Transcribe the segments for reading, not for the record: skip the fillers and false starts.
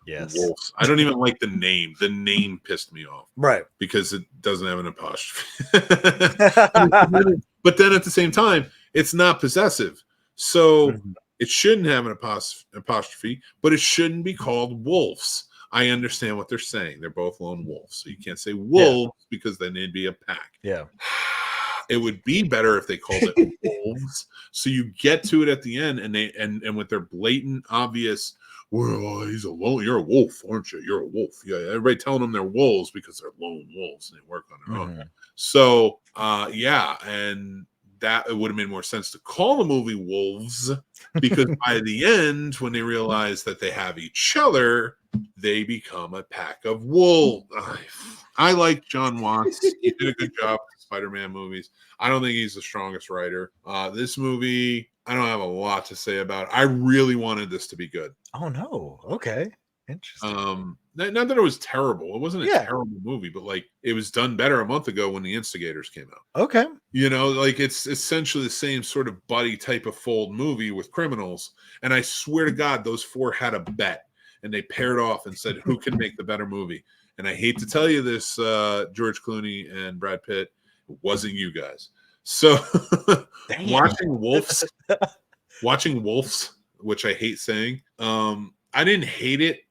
Yes. Wolves. I don't even like the name. The name pissed me off. Right. Because it doesn't have an apostrophe. But then at the same time, it's not possessive. So it shouldn't have an apostrophe, but it shouldn't be called wolves. I understand what they're saying. They're both lone wolves. So you can't say wolves because then it'd be a pack. Yeah. It would be better if they called it wolves. So you get to it at the end and and with their blatant, obvious, well, he's a lone, you're a wolf, aren't you? You're a wolf. Yeah, everybody telling them they're wolves because they're lone wolves and they work on their own. So yeah, and that it would have made more sense to call the movie Wolves because by the end, when they realize that they have each other, they become a pack of wolves. I like John Watts. He did a good job with Spider-Man movies. I don't think he's the strongest writer. This movie, I don't have a lot to say about it. I really wanted this to be good. Oh no. Okay. Interesting. Not that it was terrible. It wasn't a terrible movie, but like it was done better a month ago when The Instigators came out. Okay. You know, like it's essentially the same sort of buddy type of fold movie with criminals. And I swear to God, those four had a bet and they paired off and said, who can make the better movie? And I hate to tell you this, George Clooney and Brad Pitt, it wasn't you guys. So watching Wolves, which I hate saying, I didn't hate it.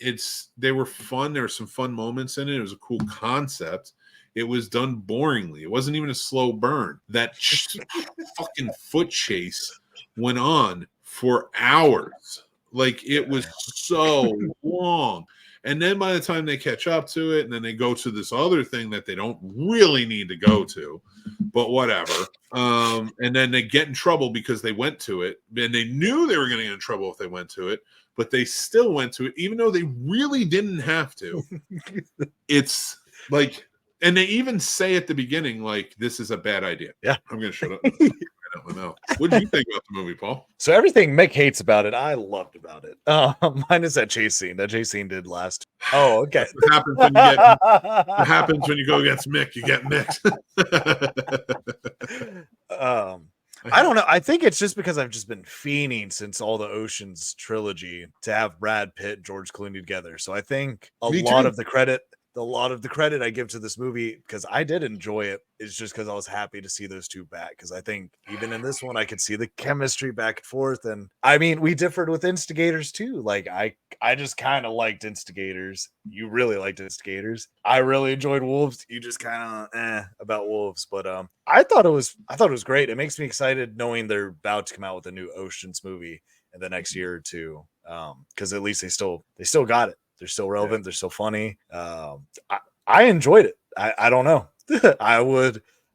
They were fun. There were some fun moments in it. It was a cool concept. It was done boringly. It wasn't even a slow burn. That fucking foot chase went on for hours. Like it was so long. And then by the time they catch up to it, and then they go to this other thing that they don't really need to go to, but whatever. And then they get in trouble because they went to it, and they knew they were going to get in trouble if they went to it, but they still went to it, even though they really didn't have to. It's like, and they even say at the beginning, like, this is a bad idea. Yeah. I'm going to shut up. What did you think about the movie, Paul? So everything Mick hates about it, I loved about it. Minus that chase scene. That chase scene did last. Oh, okay. What happens when you go against Mick? You get Mick. I don't know. I think it's just because I've just been fiending since all the Oceans trilogy to have Brad Pitt, George Clooney together. So I think a lot of the credit I give to this movie, because I did enjoy it, is just because I was happy to see those two back. Because I think even in this one, I could see the chemistry back and forth. And I mean, we differed with Instigators too. Like I just kind of liked Instigators. You really liked Instigators. I really enjoyed Wolves. You just kind of about Wolves. But I thought it was great. It makes me excited knowing they're about to come out with a new Oceans movie in the next year or two. Because at least they still got it. They're still relevant. Yeah. They're still funny. I enjoyed it. I don't know.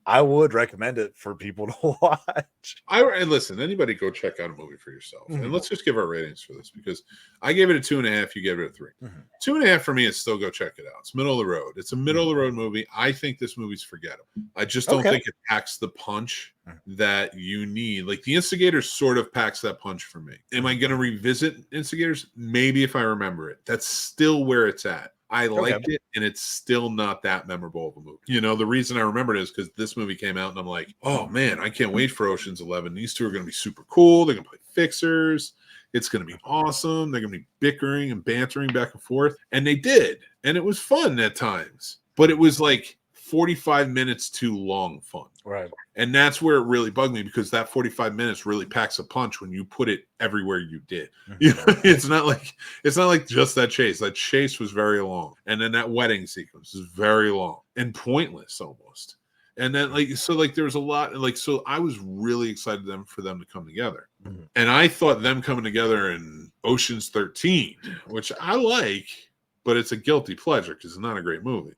I would recommend it for people to watch. And listen, anybody go check out a movie for yourself. Mm-hmm. And let's just give our ratings for this, because I gave it a 2.5. You gave it a 3. Mm-hmm. 2.5 for me is still go check it out. It's middle of the road. It's a middle of the road movie. I think this movie's forgettable. I just don't think it packs the punch that you need. Like The Instigators sort of packs that punch for me. Am I going to revisit Instigators? Maybe if I remember it. That's still where it's at. I liked it, and it's still not that memorable of a movie. You know, the reason I remember it is because this movie came out, and I'm like, oh, man, I can't wait for Ocean's 11. These two are going to be super cool. They're going to play fixers. It's going to be awesome. They're going to be bickering and bantering back and forth. And they did. And it was fun at times. But it was like 45 minutes too long fun. Right. And that's where it really bugged me, because that 45 minutes really packs a punch when you put it everywhere you did. Mm-hmm. You know, it's not like just that chase. That chase was very long. And then that wedding sequence is very long and pointless almost. And then there was a lot, so I was really excited for them to come together. Mm-hmm. And I thought them coming together in Ocean's 13, which I like, but it's a guilty pleasure because it's not a great movie.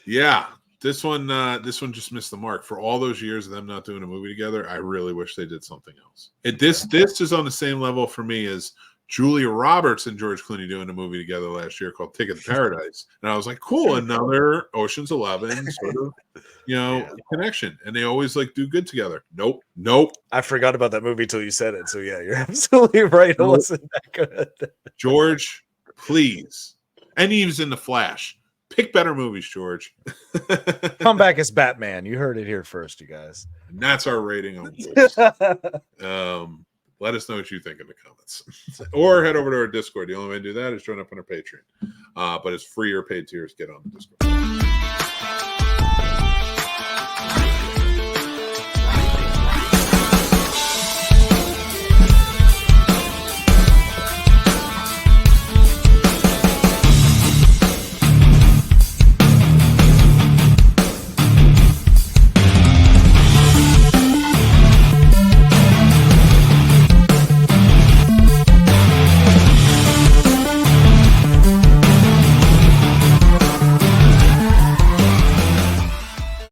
Yeah. This one just missed the mark. For all those years of them not doing a movie together, I really wish they did something else. This is on the same level for me as Julia Roberts and George Clooney doing a movie together last year called Ticket to Paradise. And I was like, cool, another Ocean's 11 sort of, connection. And they always do good together. Nope. I forgot about that movie till you said it. So yeah, you're absolutely right. It wasn't that good. George, please. And he was in The Flash. Pick better movies, George. Come back as Batman. You heard it here first, you guys. And that's our rating on Wolves. Let us know what you think in the comments. Or head over to our Discord. The only way to do that is join up on our Patreon. But it's free or paid tiers. Get on the Discord.